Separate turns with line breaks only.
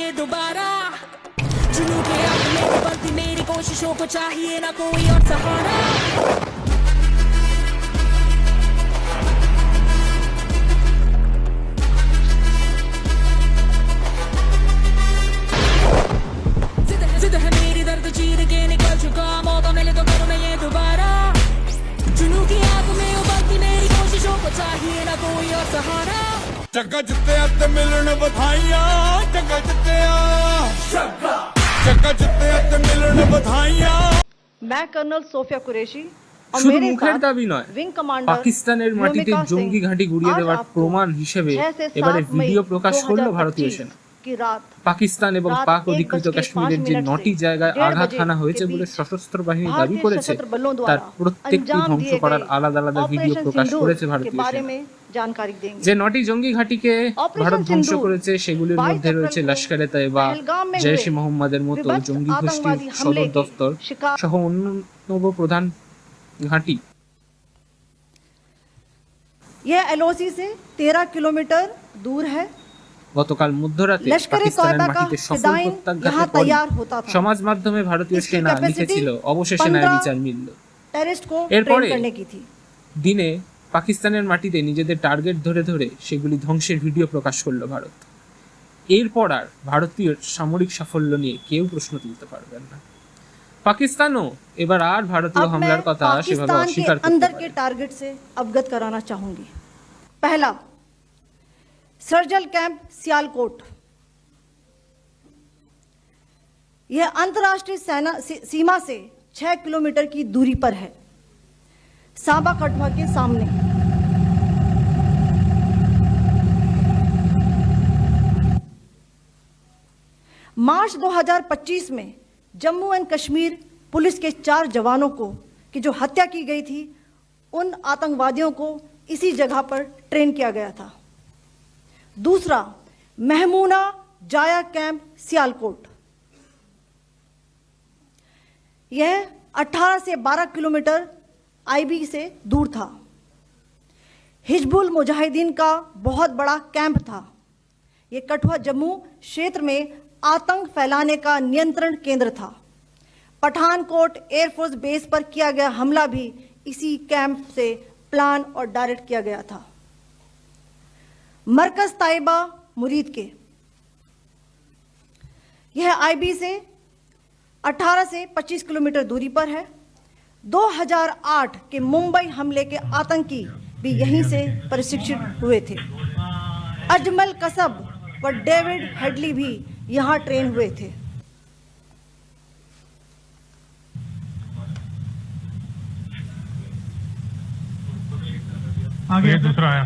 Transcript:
ये दोबारा। जुनून के आग में उबलती मेरी कोशिशों को चाहिए ना कोई और सहारा। जिद है मेरी दर्द चीर के निकल चुका, मौका मिले तो करूं मैं ये दोबारा। जुनून की आग में उबलती मेरी कोशिशों को चाहिए ना कोई और सहारा।
चक्का जित्तिया ते मिलन बधाइयां, चक्का जित्तिया, चक्का जित्तिया ते मिलन बधाइयां।
मैं कर्नल सोफिया कुरैशी और
শুধু
मेरे
মুখের
साथ
দাবি নয়,
विंग कमांडर
পাকিস্তানের মাটিতে
व्योमिका
জঙ্গি
सिंह
ঘাঁটি গুড়িয়ে
आज
দেওয়ার
आपको
প্রমাণ হিসেবে
6 से
এবারে
7 मई
ভিডিও প্রকাশ করলো ভারতীয়
2025
সেনা।
की रात
পাকিস্তান এবং
রাত
পাক
1
অধিকৃত
बज के
কাশ্মীরের
5
যে
मिनट
9টি
से
জায়গায়
1:30
আঘাত
बजे
হানা
के
হয়েছে বলে
बीच
সশস্ত্র বাহিনী দাবি
भारतीय
করেছে,
सशस्त्र बलों
তার
द्वारा
প্রত্যেকটি
अंजाम
ধ্বংস
दिए
করার
गए
আলাদা আলাদা ভিডিও
ऑपरेशन
প্রকাশ
सिंदूर
করেছে
के
ভারতীয়
बारे
সেনা।
में जानकारी देंगे।
যে 9টি জঙ্গি ঘাঁটিকে
অপারেশন
ভারত ধ্বংস
সিন্দুর
করেছে সেগুলির
22
মধ্যে রয়েছে
এপ্রিল को
লস্করে তৈবা,
पहलगाम में
জৈশ-ই
हुए
মোহাম্মদের মতো
विभत्स
জঙ্গি
आतंकवादी
গোষ্ঠীর
हमले
সদর
के
দফতর
शिकार
সহ অন্যান্য প্রধান ঘাঁটি।
यह एलओसी से 13 किलोमीटर दूर है।
গতকাল মধ্যরাতে
লস্করে
পাকিস্তানের
তয়বা কা
মাটিতে সফল
ফিদাইন ইহা
প্রত্যাঘাতের পর
তৈয়ার होता था।
সমাজ মাধ্যমে ভারতীয়
इसकी
সেনা
कैपेसिटी
লিখেছিল অবশেষে ন্যায়
15
বিচার মিলল।
टेररिस्ट को
এরপরে
ट्रेन करने की थी।
দিনে পাকিস্তানের মাটিতে নিজেদের টার্গেট ধরে ধরে সেগুলি ধ্বংসের ভিডিও প্রকাশ করলো ভারত। এরপর আর ভারতীয় সামরিক সাফল্য নিয়ে কেউ প্রশ্ন তুলতে পারবেন না। পাকিস্তানও এবার আর ভারতীয়
अब मैं
হামলার কথা সেভাবে
पाकिस्तान के
অস্বীকার করতে
अंदर
পারে
के टारगेट से अवगत कराना चाहूंगी। पहला, सर्जिकल कैंप सियालकोट। यह अंतर्राष्ट्रीय सीमा से 6 किलोमीटर की दूरी पर है, सांबा कठुआ के सामने। मार्च 2025 में जम्मू एंड कश्मीर पुलिस के 4 जवानों को की जो हत्या की गई थी, उन आतंकवादियों को इसी जगह पर ट्रेन किया गया था। दूसरा, महमूना जाया कैंप सियालकोट। यह 18 से 12 किलोमीटर आईबी से दूर था। हिजबुल मुजाहिदीन का बहुत बड़ा कैंप था। यह कठुआ जम्मू क्षेत्र में आतंक फैलाने का नियंत्रण केंद्र था। पठानकोट एयरफोर्स बेस पर किया गया हमला भी इसी कैंप से प्लान और डायरेक्ट किया गया था। मरकज ताइबा मुरीद के, यह आईबी से 18 से 25 किलोमीटर दूरी पर है। 2008 के मुंबई हमले के आतंकी भी यहीं से प्रशिक्षित हुए थे। अजमल कसब व डेविड हेडली भी यहां ट्रेन हुए थे।
आगे दूसरा आया।